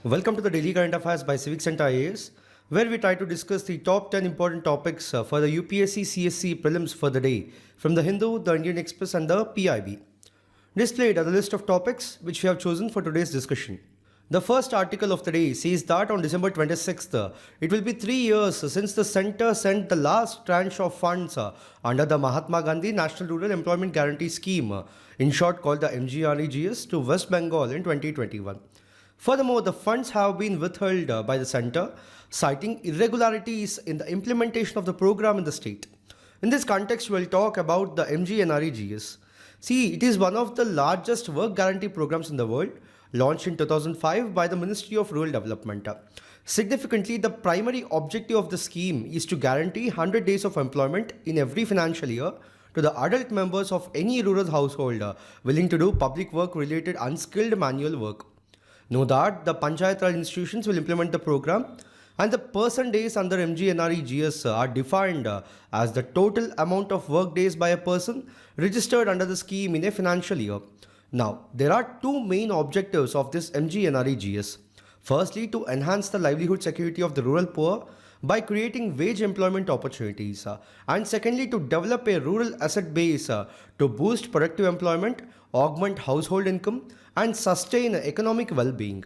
Welcome to the Daily Current Affairs by CivicCentre IAS, where we try to discuss the top 10 important topics for the UPSC CSE Prelims for the day from the Hindu, the Indian Express and the PIB. Displayed are the list of topics which we have chosen for today's discussion. The first article of the day says that on December 26th, it will be 3 years since the centre sent the last tranche of funds under the Mahatma Gandhi National Rural Employment Guarantee Scheme, in short called the MGNREGA, to West Bengal in 2021. Furthermore, the funds have been withheld by the centre, citing irregularities in the implementation of the program in the state. In this context, we will talk about the MGNREGA. See, it is one of the largest work guarantee programs in the world, launched in 2005 by the Ministry of Rural Development. Significantly, the primary objective of the scheme is to guarantee 100 days of employment in every financial year to the adult members of any rural household willing to do public work related unskilled manual work. Know that the Panchayat Raj institutions will implement the program, and the person days under MGNREGA are defined as the total amount of work days by a person registered under the scheme in a financial year. Now, there are two main objectives of this MGNREGA. Firstly, to enhance the livelihood security of the rural poor by creating wage employment opportunities, and secondly, to develop a rural asset base to boost productive employment, augment household income and sustain economic well-being.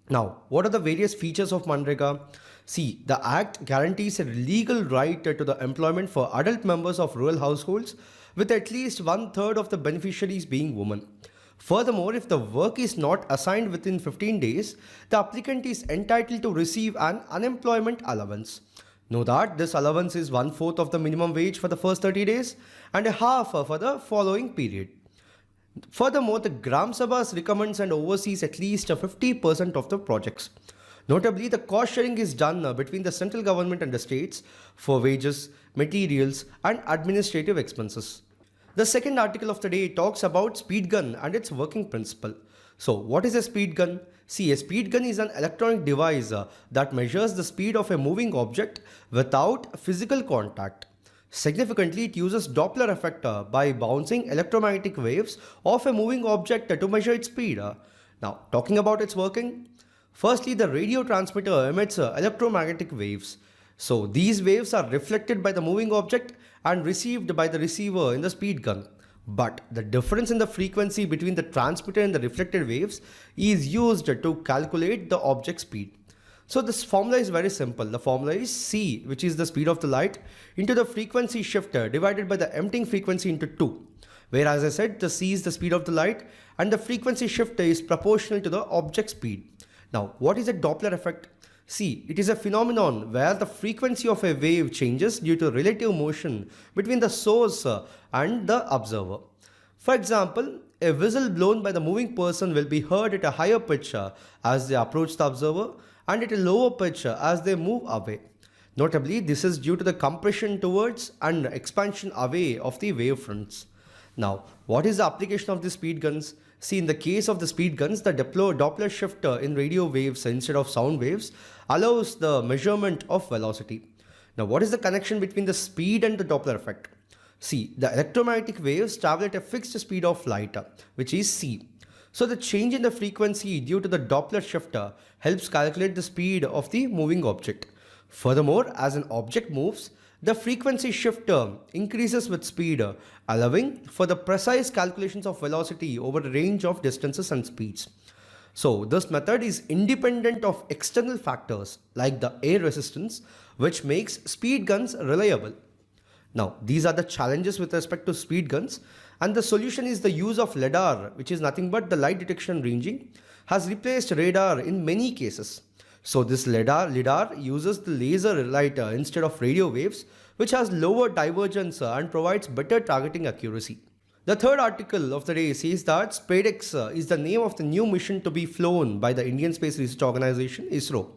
Now, what are the various features of MGNREGA? See, the Act guarantees a legal right to the employment for adult members of rural households, with at least 1/3 of the beneficiaries being women. Furthermore, if the work is not assigned within 15 days, the applicant is entitled to receive an unemployment allowance. Know that this allowance is 1/4 of the minimum wage for the first 30 days and a half for the following period. Furthermore, the Gram Sabhas recommends and oversees at least 50% of the projects. Notably, the cost sharing is done between the central government and the states for wages, materials and administrative expenses. The second article of the day talks about speed gun and its working principle. So, what is a speed gun? See, a speed gun is an electronic device that measures the speed of a moving object without physical contact. Significantly, it uses Doppler effect by bouncing electromagnetic waves of a moving object to measure its speed. Now, talking about its working, firstly, the radio transmitter emits electromagnetic waves. So, these waves are reflected by the moving object and received by the receiver in the speed gun. But the difference in the frequency between the transmitter and the reflected waves is used to calculate the object speed. So this formula is very simple. The formula is C, which is the speed of the light, into the frequency shifter divided by the emptying frequency into 2. Where, as I said, the C is the speed of the light and the frequency shifter is proportional to the object speed. Now, what is a Doppler effect? See, it is a phenomenon where the frequency of a wave changes due to relative motion between the source and the observer. For example, a whistle blown by the moving person will be heard at a higher pitch as they approach the observer, and at a lower pitch as they move away. Notably, this is due to the compression towards and expansion away of the wavefronts. Now, what is the application of the speed guns? See, in the case of the speed guns, the Doppler shifter in radio waves instead of sound waves allows the measurement of velocity. Now, what is the connection between the speed and the Doppler effect? See, the electromagnetic waves travel at a fixed speed of light, which is c. So the change in the frequency due to the Doppler shifter helps calculate the speed of the moving object. Furthermore, as an object moves, the frequency shifter increases with speed, allowing for the precise calculations of velocity over a range of distances and speeds. So this method is independent of external factors like the air resistance, which makes speed guns reliable. Now, these are the challenges with respect to speed guns, and the solution is the use of LiDAR, which is nothing but the light detection ranging, has replaced radar in many cases. So this LiDAR uses the laser light instead of radio waves, which has lower divergence and provides better targeting accuracy. The third article of the day says that SpaDeX is the name of the new mission to be flown by the Indian Space Research Organization, ISRO.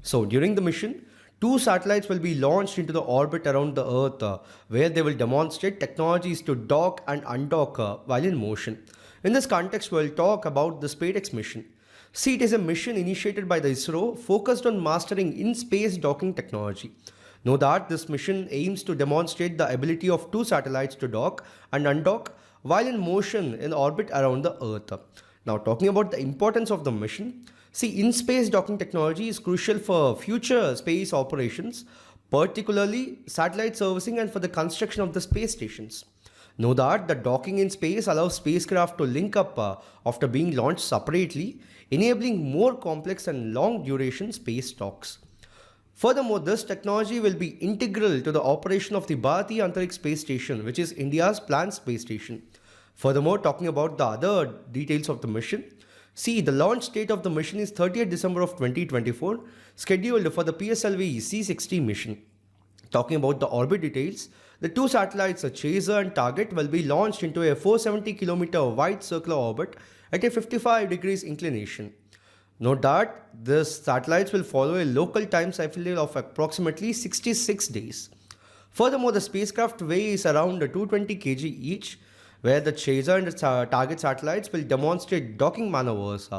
So during the mission, 2 satellites will be launched into the orbit around the Earth, where they will demonstrate technologies to dock and undock while in motion. In this context, we will talk about the SpaDeX mission. See, it is a mission initiated by the ISRO focused on mastering in-space docking technology. Know that this mission aims to demonstrate the ability of 2 satellites to dock and undock while in motion in orbit around the Earth. Now, talking about the importance of the mission, See, in-space docking technology is crucial for future space operations, particularly satellite servicing and for the construction of the space stations. Know that the docking in space allows spacecraft to link up after being launched separately, enabling more complex and long duration space docks. Furthermore, this technology will be integral to the operation of the Bharati Antariksh Space Station, which is India's planned space station. Furthermore, talking about the other details of the mission, see, the launch date of the mission is 30th December of 2024, scheduled for the PSLV C-60 mission. Talking about the orbit details, the two satellites, Chaser and Target, will be launched into a 470-kilometer wide circular orbit at a 55 degrees inclination. Note that these satellites will follow a local time cycle of approximately 66 days. Furthermore, the spacecraft weighs around 220 kg each, where the Chaser and the Target satellites will demonstrate docking maneuvers,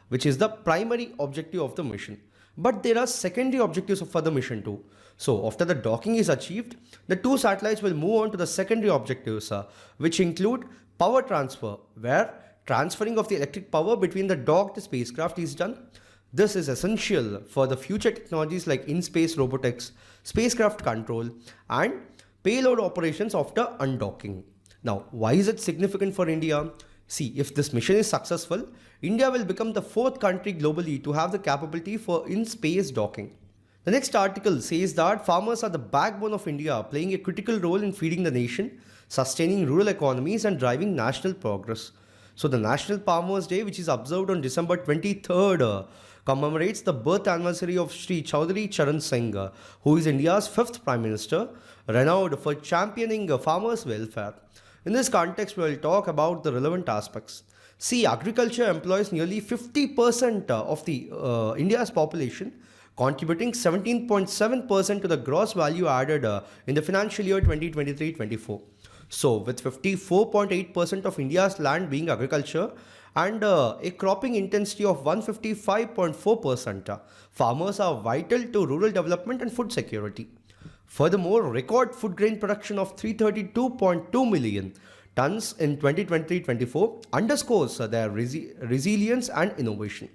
which is the primary objective of the mission. But there are secondary objectives for the mission too. So after the docking is achieved, the two satellites will move on to the secondary objectives, which include power transfer, where transferring of the electric power between the docked spacecraft is done. This is essential for the future technologies like in-space robotics, spacecraft control, and payload operations after undocking. Now, why is it significant for India? See, if this mission is successful, India will become the fourth country globally to have the capability for in-space docking. The next article says that farmers are the backbone of India, playing a critical role in feeding the nation, sustaining rural economies, and driving national progress. So the National Farmers Day, which is observed on December 23rd, commemorates the birth anniversary of Sri Chaudhary Charan Singh, who is India's fifth Prime Minister, renowned for championing farmers' welfare. In this context, we will talk about the relevant aspects. See, agriculture employs nearly 50% of the India's population, contributing 17.7% to the gross value added in the financial year 2023-24. So, with 54.8% of India's land being agriculture and a cropping intensity of 155.4%, farmers are vital to rural development and food security. Furthermore, record food grain production of 332.2 million tons in 2023-24 underscores their resilience and innovation.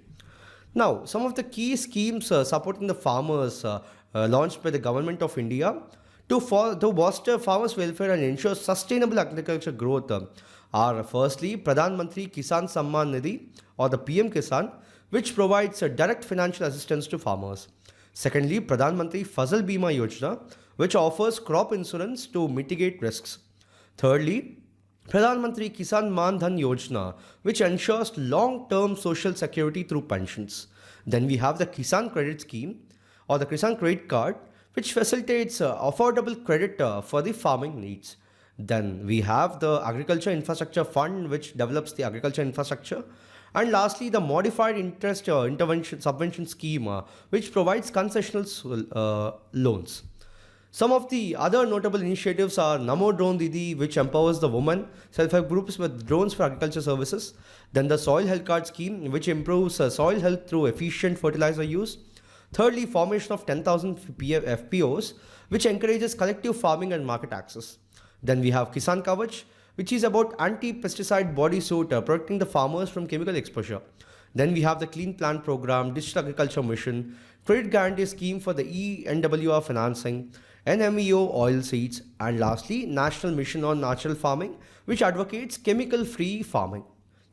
Now, some of the key schemes supporting the farmers launched by the Government of India to foster farmers' welfare and ensure sustainable agriculture growth are firstly Pradhan Mantri Kisan Samman Nidhi or the PM Kisan, which provides direct financial assistance to farmers. Secondly, Pradhan Mantri Fasal Bima Yojana, which offers crop insurance to mitigate risks. Thirdly, Pradhan Mantri Kisan Man Dhan Yojana, which ensures long-term social security through pensions. Then we have the Kisan Credit Scheme or the Kisan Credit Card, which facilitates affordable credit for the farming needs. Then we have the Agriculture Infrastructure Fund, which develops the agriculture infrastructure. And lastly, the Modified Interest Intervention Subvention Scheme, which provides concessional loans. Some of the other notable initiatives are Namo Drone Didi, which empowers the women self-help groups with drones for agriculture services. Then the Soil Health Card Scheme, which improves soil health through efficient fertilizer use. Thirdly, formation of 10,000 FPOs, which encourages collective farming and market access. Then we have Kisan Kavach, which is about anti-pesticide bodysuit protecting the farmers from chemical exposure. Then we have the Clean Plant Program, Digital Agriculture Mission, Credit Guarantee Scheme for the ENWR financing, NMEO oil seeds, and lastly, National Mission on Natural Farming, which advocates chemical-free farming.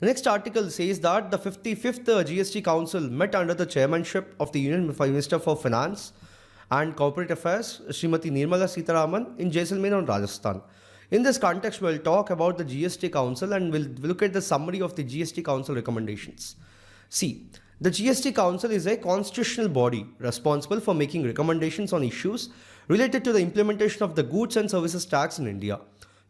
The next article says that the 55th GST Council met under the chairmanship of the Union Minister for Finance and Corporate Affairs, Srimati Nirmala Sitharaman, in Jaisalmer, Rajasthan. In this context, we will talk about the GST Council and we'll look at the summary of the GST Council recommendations. See, the GST Council is a constitutional body responsible for making recommendations on issues related to the implementation of the goods and services tax in India.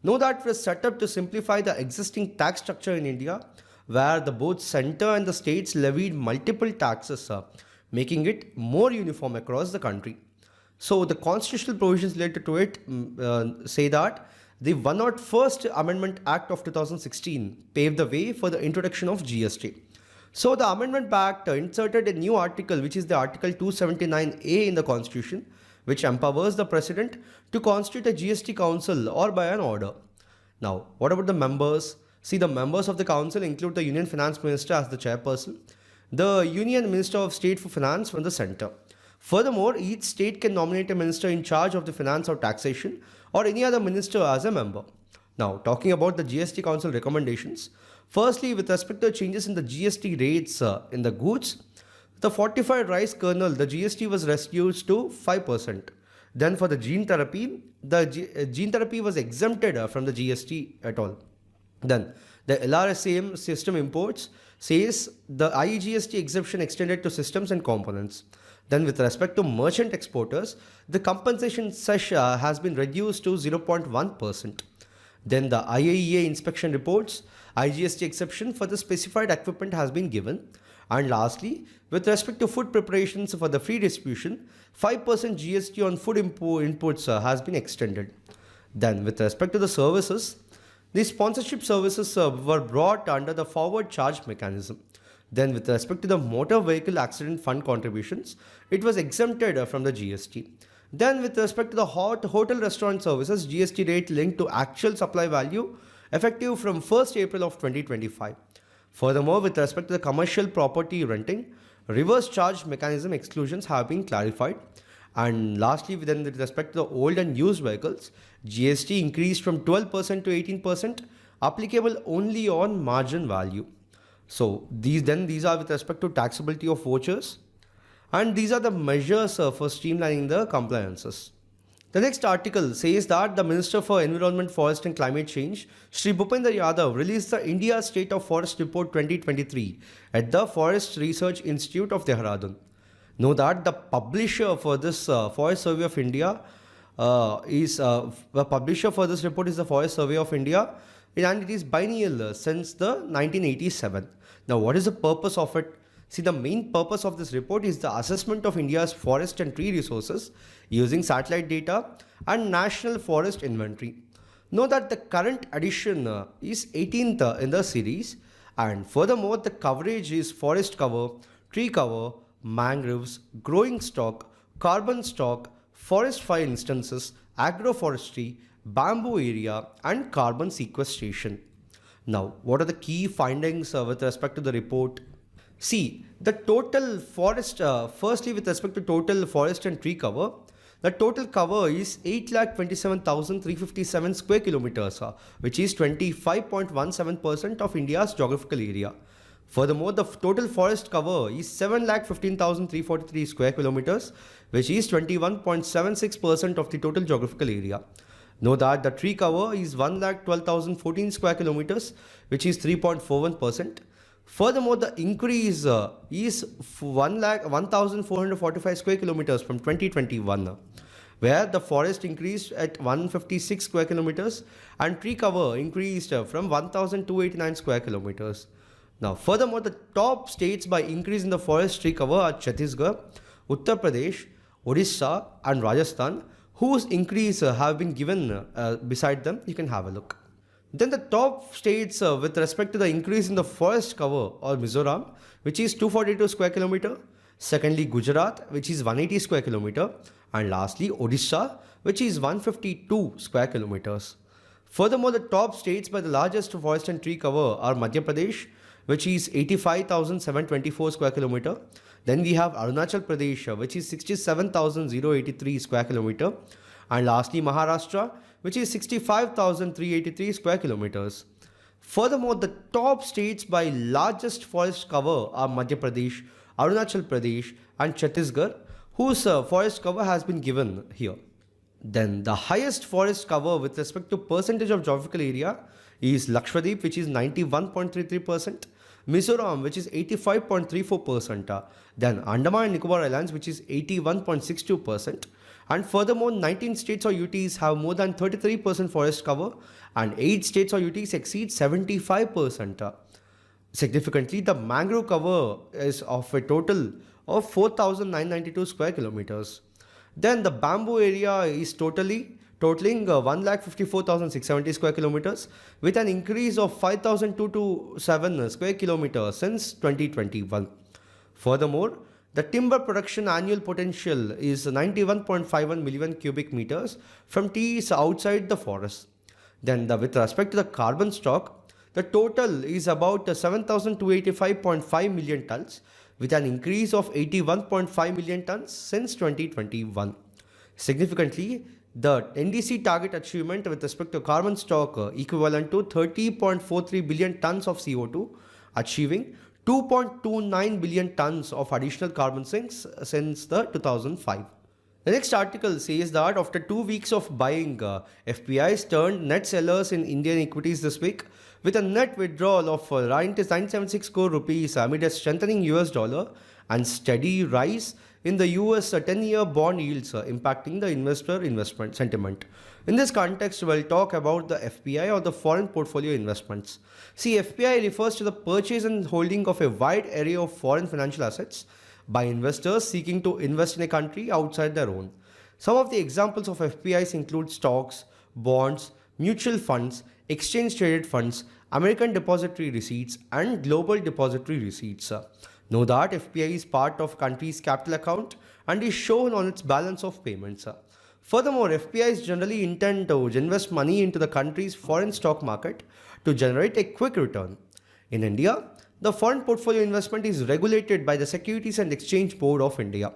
Know that it was set up to simplify the existing tax structure in India, where the both center and the states levied multiple taxes, making it more uniform across the country. So the constitutional provisions related to it say that the 101st Amendment Act of 2016 paved the way for the introduction of GST. So the Amendment Act inserted a new article, which is the Article 279A in the Constitution, which empowers the President to constitute a GST Council or by an order. Now, what about the members? See, the members of the Council include the Union Finance Minister as the chairperson, the Union Minister of State for Finance from the center. Furthermore, each state can nominate a minister in charge of the finance or taxation or any other minister as a member. Now, talking about the GST Council recommendations, firstly, with respect to changes in the GST rates in the goods, the fortified rice kernel, the GST was reduced to 5%. Then for the gene therapy, gene therapy was exempted from the GST at all. Then the LRSAM system imports says the IGST exemption extended to systems and components. Then with respect to merchant exporters, the compensation sesh has been reduced to 0.1%. Then the IAEA inspection reports, IGST exception for the specified equipment has been given. And lastly, with respect to food preparations for the free distribution, 5% GST on food inputs has been extended. Then with respect to the services, the sponsorship services were brought under the forward charge mechanism. Then with respect to the motor vehicle accident fund contributions, it was exempted from the GST. Then with respect to the hotel restaurant services, GST rate linked to actual supply value effective from 1st April of 2025. Furthermore, with respect to the commercial property renting, reverse charge mechanism exclusions have been clarified. And lastly, with respect to the old and used vehicles, GST increased from 12% to 18%, applicable only on margin value. So these are with respect to taxability of vouchers, and these are the measures for streamlining the compliances. The next article says that the Minister for Environment, Forest and Climate Change, Shri Bhupender Yadav, released the India State of Forest Report 2023 at the Forest Research Institute of Dehradun. Know that the publisher for this Forest Survey of India the publisher for this report is the Forest Survey of India, and it is biennial since the 1987. Now, what is the purpose of it? See, the main purpose of this report is the assessment of India's forest and tree resources using satellite data and national forest inventory. Know that the current edition is 18th in the series, and furthermore, the coverage is forest cover, tree cover, mangroves, growing stock, carbon stock, forest fire instances, agroforestry, bamboo area, and carbon sequestration. Now, what are the key findings with respect to the report? See, the total forest, firstly with respect to total forest and tree cover, the total cover is 8,27,357 square kilometers, which is 25.17% of India's geographical area. Furthermore, the total forest cover is 7,15,343 square kilometers, which is 21.76% of the total geographical area. Know that the tree cover is 1,12,014 square kilometers, which is 3.41%. Furthermore, the increase is 1,445 square kilometers from 2021, where the forest increased at 156 square kilometers and tree cover increased from 1,289 square kilometers. Now, furthermore, the top states by increase in the forest tree cover are Chhattisgarh, Uttar Pradesh, Odisha, and Rajasthan, whose increase have been given beside them. You can have a look. Then the top states with respect to the increase in the forest cover are Mizoram, which is 242 square kilometer. Secondly, Gujarat, which is 180 square kilometer. And lastly, Odisha, which is 152 square kilometers. Furthermore, the top states by the largest forest and tree cover are Madhya Pradesh, which is 85,724 square kilometer. Then we have Arunachal Pradesh, which is 67,083 square kilometer. And lastly, Maharashtra, which is 65,383 square kilometers. Furthermore, the top states by largest forest cover are Madhya Pradesh, Arunachal Pradesh, and Chhattisgarh, whose forest cover has been given here. Then the highest forest cover with respect to percentage of geographical area is Lakshadweep, which is 91.33%, Mizoram, which is 85.34%, then Andaman and Nicobar Islands, which is 81.62%, and furthermore 19 states or UTs have more than 33% forest cover and 8 states or UTs exceed 75%. Significantly, the mangrove cover is of a total of 4,992 square kilometers. Then the bamboo area is totaling 1,54,670 square kilometers with an increase of 5,227 square kilometers since 2021. Furthermore, the timber production annual potential is 91.51 million cubic meters from trees outside the forest. Then with respect to the carbon stock, the total is about 7,285.5 million tons, with an increase of 81.5 million tons since 2021. Significantly, the NDC target achievement with respect to carbon stock equivalent to 30.43 billion tons of CO2, achieving 2.29 billion tons of additional carbon sinks since the 2005. The next article says that after 2 weeks of buying, FPIs turned net sellers in Indian equities this week with a net withdrawal of 976 crore rupees amid a strengthening US dollar and steady rise in the US 10-year bond yields impacting the investor investment sentiment. In this context, we'll talk about the FPI or the foreign portfolio investments. See, FPI refers to the purchase and holding of a wide array of foreign financial assets by investors seeking to invest in a country outside their own. Some of the examples of FPIs include stocks, bonds, mutual funds, exchange traded funds, American depository receipts, and global depository receipts. Know that FPI is part of country's capital account and is shown on its balance of payments. Furthermore, FPIs generally intend to invest money into the country's foreign stock market to generate a quick return. In India, the foreign portfolio investment is regulated by the Securities and Exchange Board of India.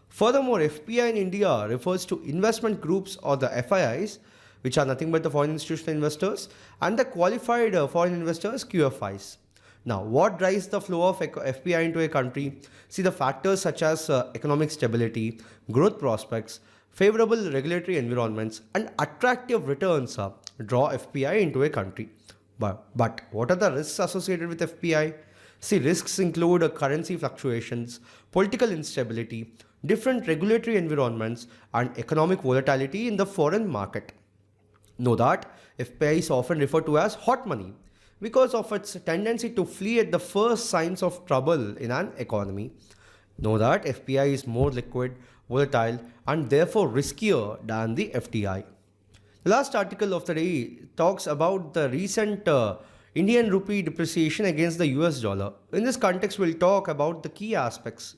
Furthermore, FPI in India refers to investment groups or the FIIs, which are nothing but the foreign institutional investors, and the qualified foreign investors, QFIs. Now, what drives the flow of FPI into a country? See, the factors such as economic stability, growth prospects, favorable regulatory environments, and attractive returns draw FPI into a country. But what are the risks associated with FPI? See, risks include currency fluctuations, political instability, different regulatory environments, and economic volatility in the foreign market. Know that FPI is often referred to as hot money because of its tendency to flee at the first signs of trouble in an economy. Know that FPI is more liquid, volatile, and therefore riskier than the FDI. The last article of the day talks about the recent Indian rupee depreciation against the US dollar. In this context, we'll talk about the key aspects.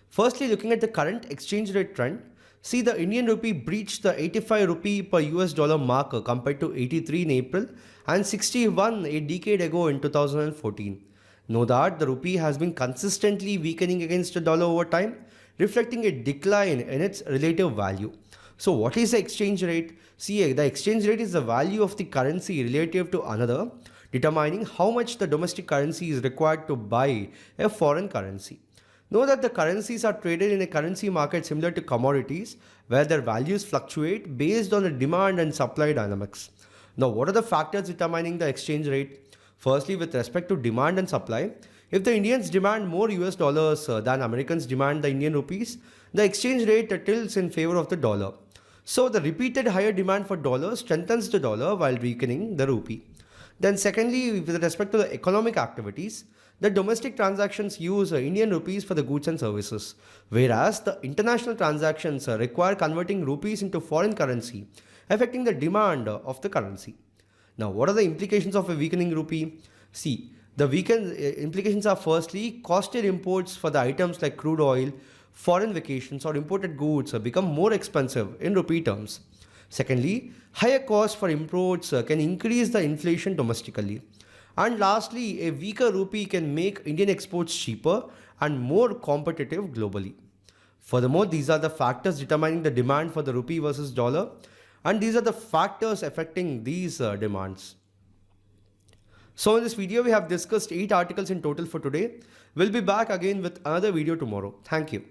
Firstly, looking at the current exchange rate trend, see the Indian rupee breached the 85 rupee per US dollar mark compared to 83 in April and 61 a decade ago in 2014. Know that the rupee has been consistently weakening against the dollar over time, reflecting a decline in its relative value. So what is the exchange rate? See, the exchange rate is the value of the currency relative to another, determining how much the domestic currency is required to buy a foreign currency. Know that the currencies are traded in a currency market similar to commodities, where their values fluctuate based on the demand and supply dynamics. Now, what are the factors determining the exchange rate? Firstly, with respect to demand and supply, if the Indians demand more US dollars than Americans demand the Indian rupees, the exchange rate tilts in favor of the dollar. So, the repeated higher demand for dollars strengthens the dollar while weakening the rupee. Then secondly, with respect to the economic activities, the domestic transactions use Indian rupees for the goods and services, whereas the international transactions require converting rupees into foreign currency, affecting the demand of the currency. Now, what are the implications of a weakening rupee? See, the weakened implications are firstly, costlier imports for the items like crude oil, foreign vacations or imported goods become more expensive in rupee terms. Secondly, higher costs for imports can increase the inflation domestically. And lastly, a weaker rupee can make Indian exports cheaper and more competitive globally. Furthermore, these are the factors determining the demand for the rupee versus dollar, and these are the factors affecting these demands. So in this video, we have discussed 8 articles in total for today. We'll be back again with another video tomorrow. Thank you.